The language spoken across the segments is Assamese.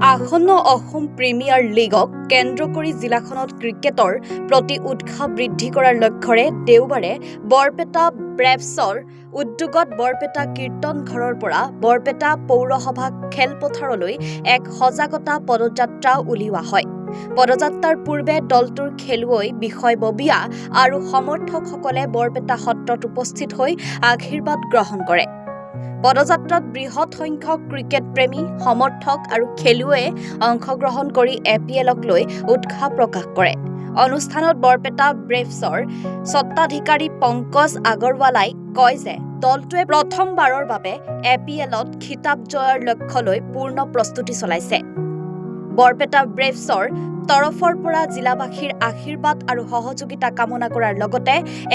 আসন্ন অসম প্ৰিমিয়াৰ লীগক কেন্দ্ৰ কৰি জিলাখনত ক্ৰিকেটৰ প্ৰতি উৎসাহ বৃদ্ধি কৰাৰ লক্ষ্যৰে দেওবাৰে বৰপেটা ব্ৰেভছৰ উদ্যোগত বৰপেটা কীৰ্তন ঘৰৰ পৰা বৰপেটা পৌৰসভা খেলপথাৰলৈ এক সজাগতা পদযাত্ৰা উলিওৱা হয়। পদযাত্ৰাৰ পূৰ্বে দলটোৰ খেলুৱৈ বিষয়ববীয়া আৰু সমৰ্থকসকলে বৰপেটা সত্ৰত উপস্থিত হৈ আশীৰ্বাদ গ্ৰহণ কৰে। পদযাত্ৰাত বৃহৎ সংখ্যক ক্ৰিকেট প্ৰেমী সমৰ্থক আৰু খেলুৱৈয়ে অংশগ্ৰহণ কৰি এপিএলক লৈ উৎসাহ প্ৰকাশ কৰে। অনুষ্ঠানত বৰপেটা ব্ৰেভছৰ স্বত্বাধিকাৰী পংকজ আগৰৱালাই কয় যে দলটোৱে প্ৰথমবাৰৰ বাবে এপিএলত খিতাপ জয়ৰ লক্ষ্য লৈ পূৰ্ণ প্ৰস্তুতি চলাইছে। বৰপেটা ব্ৰেভছৰ তৰফৰ পৰা জিলাবাসীৰ আশীৰ্বাদ আৰু সহযোগিতা কামনা কৰাৰ লগতে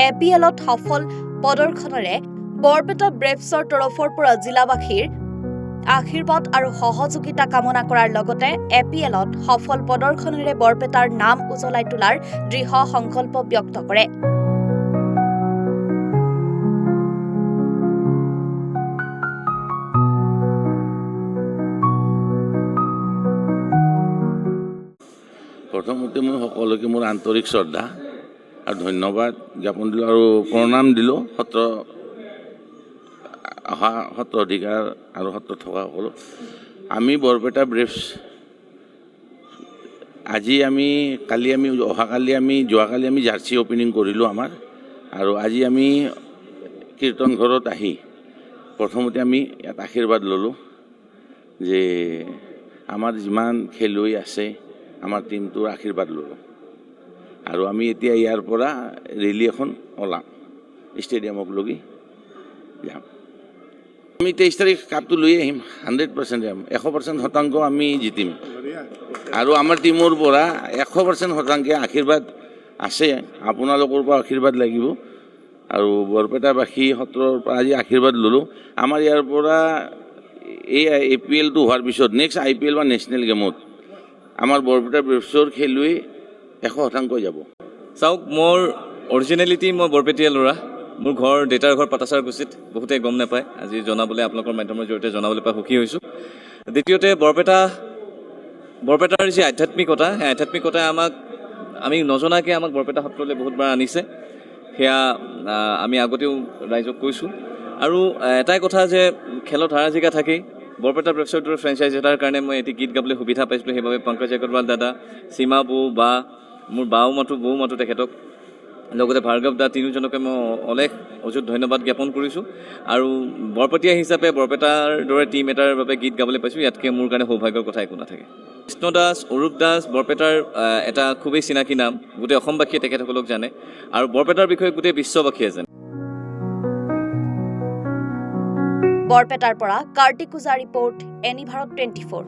এপিএলত সফল প্ৰদৰ্শনেৰে বৰপেটা ব্ৰেভছৰ তৰফৰ পৰা জিলাবাসীৰ আশীৰ্বাদ আৰু সহযোগিতা কামনা কৰাৰ লগতে এপিএলত সফল প্ৰদৰ্শনেৰে বৰপেটাৰ নাম উজ্বলাই তোলাৰ দৃঢ় সংকল্প ব্যক্ত কৰে। প্ৰথমতে মই সকলোকে মোৰ আন্তৰিক শ্ৰদ্ধা আৰু ধন্যবাদ জ্ঞাপন দিলোঁ আৰু প্ৰণাম দিলোঁ সত্ৰ অধিকাৰ আৰু সত্ৰত থকা সকলো। আমি বৰপেটা ব্ৰেভছ যোৱাকালি আমি জাৰ্চি অপেনিং কৰিলোঁ আমাৰ, আৰু আজি আমি কীৰ্তন ঘৰত আহি প্ৰথমতে আমি ইয়াত আশীৰ্বাদ ল'লোঁ যে আমাৰ যিমান খেলুৱৈ আছে আমাৰ টিমটোৰ আশীৰ্বাদ ল'লোঁ, আৰু আমি এতিয়া ইয়াৰ পৰা ৰেলী এখন ওলাম, ষ্টেডিয়ামক লগি যাম। আমি 23 তাৰিখ কাপটো লৈ আহিম, 100% যাম, 100% আমি জিতিম। আৰু আমাৰ টিমৰ পৰা 100% আশীৰ্বাদ আছে, আপোনালোকৰ পৰা আশীৰ্বাদ লাগিব। আৰু বৰপেটাবাসী সত্ৰৰ পৰা আজি আশীৰ্বাদ ল'লোঁ। আমাৰ ইয়াৰ পৰা এই APL-টো হোৱাৰ পিছত নেক্সট IPL বা নেশ্যনেল গেমত আমাৰ বৰপেটা ব্ৰেভছৰ খেলুৱৈ 100% যাব। চাওক, মোৰ অৰিজিনেলিটি মই বৰপেটীয়া ল'ৰা। মোৰ দেউতাৰ ঘৰ পাটাচাৰকুছিত, বহুতে গম নাপায়, আজি জনাবলৈ আপোনালোকৰ মাধ্যমৰ জৰিয়তে জনাবলৈ পাই সুখী হৈছোঁ। দ্বিতীয়তে বৰপেটাৰ যি আধ্যাত্মিকতা, সেই আধ্যাত্মিকতাই আমি নজনাকৈ আমাক বৰপেটা সত্ৰলৈ বহুতবাৰ আনিছে। সেয়া আমি আগতেও ৰাইজক কৈছোঁ। আৰু এটাই কথা যে খেলত হাৰা জিকা থাকেই। বৰপেটা ব্ৰেভছৰ দৰে ফ্ৰেঞ্চাইজ এটাৰ কাৰণে মই এটি গীত গাবলৈ সুবিধা পাইছিলোঁ, সেইবাবে পংকজ আগৰৱাল দাদা, সীমা বৌ, বা মোৰ বৌ মাতো তেখেতক, লগতে ভাৰ্গৱ দা, তিনিওজনকে মই অযুত ধন্যবাদ জ্ঞাপন কৰিছোঁ। আৰু বৰপেটীয়া হিচাপে বৰপেটাৰ দৰে টীম এটাৰ বাবে গীত গাবলৈ পাইছোঁ, ইয়াতকৈ মোৰ কাৰণে সৌভাগ্যৰ কথা একো নাথাকে। কৃষ্ণ দাস, অৰূপ দাস বৰপেটাৰ এটা খুবেই চিনাকি নাম, গোটেই অসমবাসীয়ে তেখেতসকলক জানে, আৰু বৰপেটাৰ বিষয়ে গোটেই বিশ্ববাসীয়ে জানে। বৰপেটাৰ পৰা কাৰ্তিক ওজা ৰিপৰ্ট, এনি ভাৰত 24।